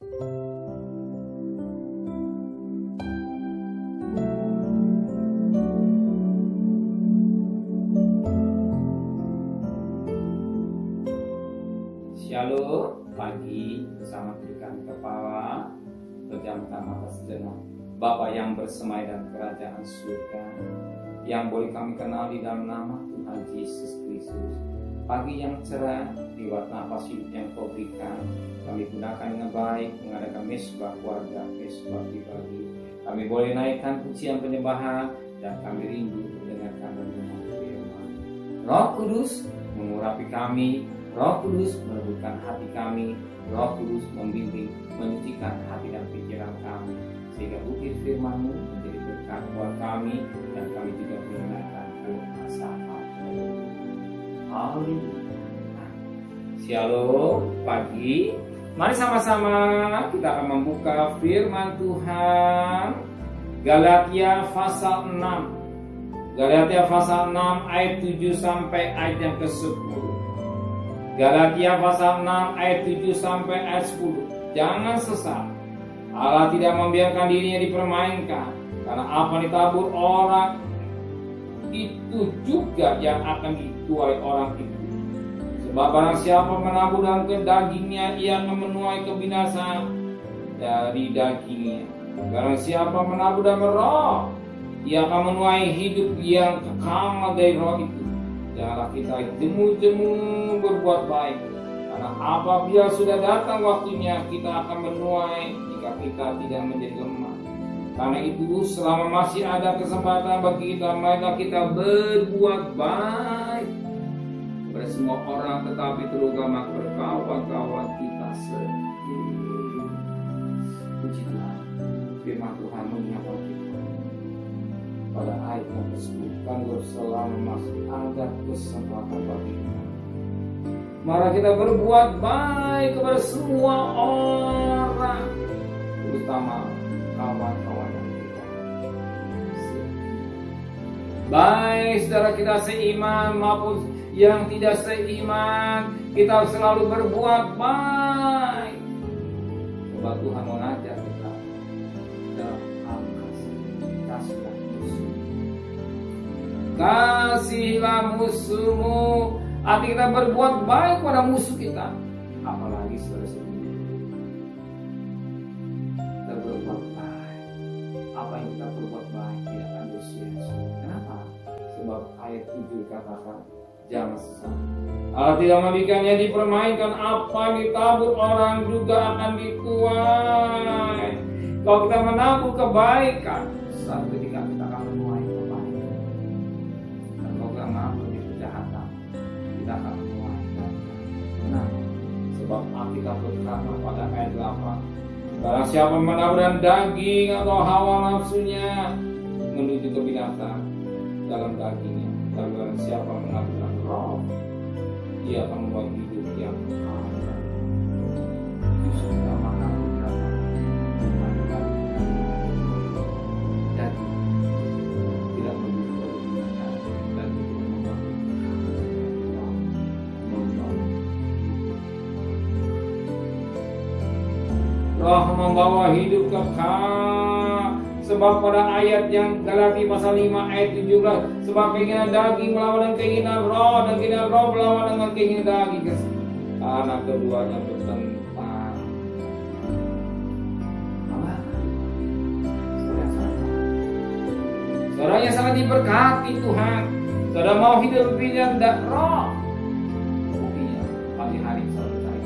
Shalom, pagi bersama berikan kepala, pejamkan mata sejenak. Bapa yang bersemai dan kerajaan surga, yang boleh kami kenal di dalam nama Tuhan Yesus Kristus. Pagi yang cerah, lewat nafas hidup yang Kau berikan, kami gunakan dengan baik, mengadakan mesbah keluarga, mesbah pribadi. Kami boleh naikkan pujian penyembahan, dan kami rindu mendengarkan renungan firman. Roh Kudus mengurapi kami, Roh Kudus melembutkan hati kami, Roh Kudus membimbing, menyucikan hati dan pikiran kami, sehingga bukit firman-Mu menjadi berkat buat kami, dan kami juga menyenangkan kemasaan. Haleluya. Shalom, pagi. Mari sama-sama kita akan membuka firman Tuhan. Galatia pasal 6. Galatia pasal 6 ayat 7 sampai ayat yang ke-10. Galatia pasal 6 ayat 7 sampai ayat 10. Jangan sesat. Allah tidak membiarkan dirinya dipermainkan, karena apa ditabur orang itu juga yang akan dituai orang itu. Sebab barang siapa menabur dalam dagingnya, ia akan menuai kebinasaan dari dagingnya. Barang siapa menabur dalam roh, ia akan menuai hidup yang kekal dari roh itu. Janganlah kita jemu-jemu berbuat baik, karena apabila sudah datang waktunya, kita akan menuai jika kita tidak menjadi lemah. Karena itu selama masih ada kesempatan bagi kita, marilah kita berbuat baik kepada semua orang, tetapi terutama kepada kawan-kawan kita sendiri. Puji Tuhan, firman Tuhan mengingatkan kita pada ayat yang ke-10, kalau selama masih ada kesempatan bagi kita, mari kita berbuat baik kepada semua orang, terutama kawan-kawan yang kita. Baik saudara kita seiman maupun yang tidak seiman, kita selalu berbuat baik. Sebab Tuhan mengajar kita dalam kasih. Kasihilah musuhmu. Arti kita berbuat baik pada musuh kita. Apalagi saudara sendiri, kita berbuat baik. Apa yang kita berbuat baik tidak akan sia-sia. Kenapa? Sebab ayat 7 katakan, jangan sesat. Allah tidak memberikannya dipermainkan, apa yang ditabur orang juga akan dituai. Kalau kita menabur kebaikan, saat ketika kita akan menuai kebaikan. Dan kalau kita menabur kejahatan, kita akan menuai kebaikan. Kenapa? Sebab Alkitab berkata pada ayat 8, barang siapa menabur daging atau hawa nafsunya menuju kebinasaan dalam dagingnya, dan barang siapa menabur roh, dia akan membuat hidup yang kekal. Justru kita menabur roh membawa hidup kekal. Sebab pada ayat yang Galatia pasal 5 ayat 17, sebab keinginan daging melawan dengan keinginan roh, dan keinginan roh melawan dengan keinginan daging, karena keduanya bertentang. Saudara sangat diberkati Tuhan. Saudara mau hidup pilihan dan roh, buktinya pagi-hari selalu cari.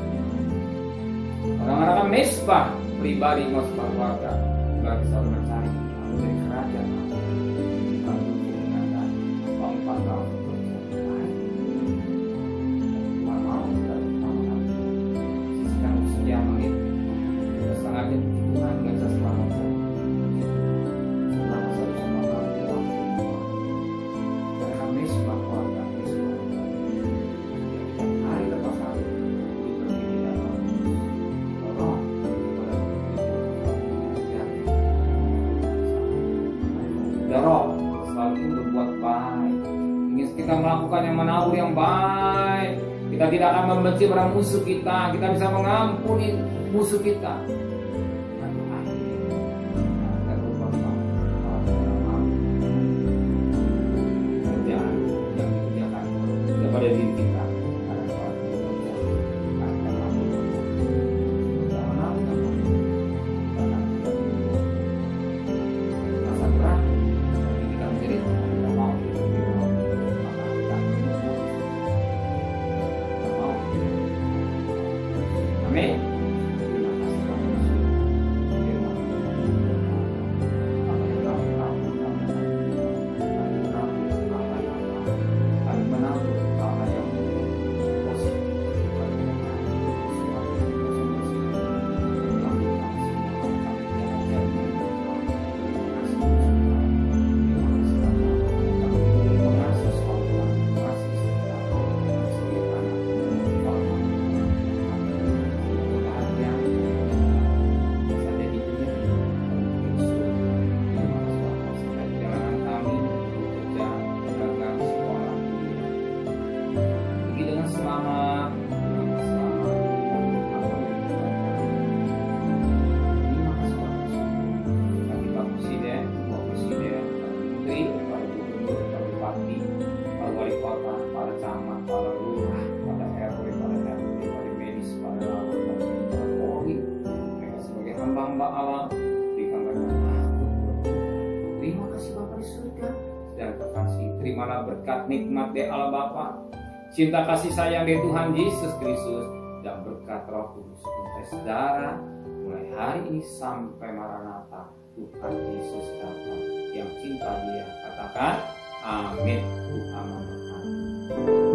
Orang-orang mesbah pribadi, mesbah keluarga, bagi selalu mencari dari kerajaan bukan mengingatkan empat tahun berjalan. Tuhan mau dari tahun sisihkan sekian menit setengah jam Tuhan gak bisa selamat saya. Selama saya sama Tuhan, mereka mesbah keluarga, mesbah hari lepas hari dipercaya dalam roh. Roh selalu berbuat baik, ingin kita melakukan yang menabur yang baik. Kita tidak akan membenci pada musuh kita. Kita bisa mengampuni musuh kita. Kerjaan yang dikerjakan kepada diri kita ada suatu pekerjaan akan masa berat tapi kita menjadi kita mau maka kita mau. Amin. Hamba Allah, berikan mereka takut. Terima kasih Bapa di surga dan kekasih. Terimalah berkat nikmat dari Allah Bapa, cinta kasih sayang dari Tuhan Yesus Kristus, dan berkat Roh Kudus untuk saudara mulai hari ini sampai Maranatha Tuhan Yesus datang. Yang cinta Dia katakan amin. Tuhan memberkati.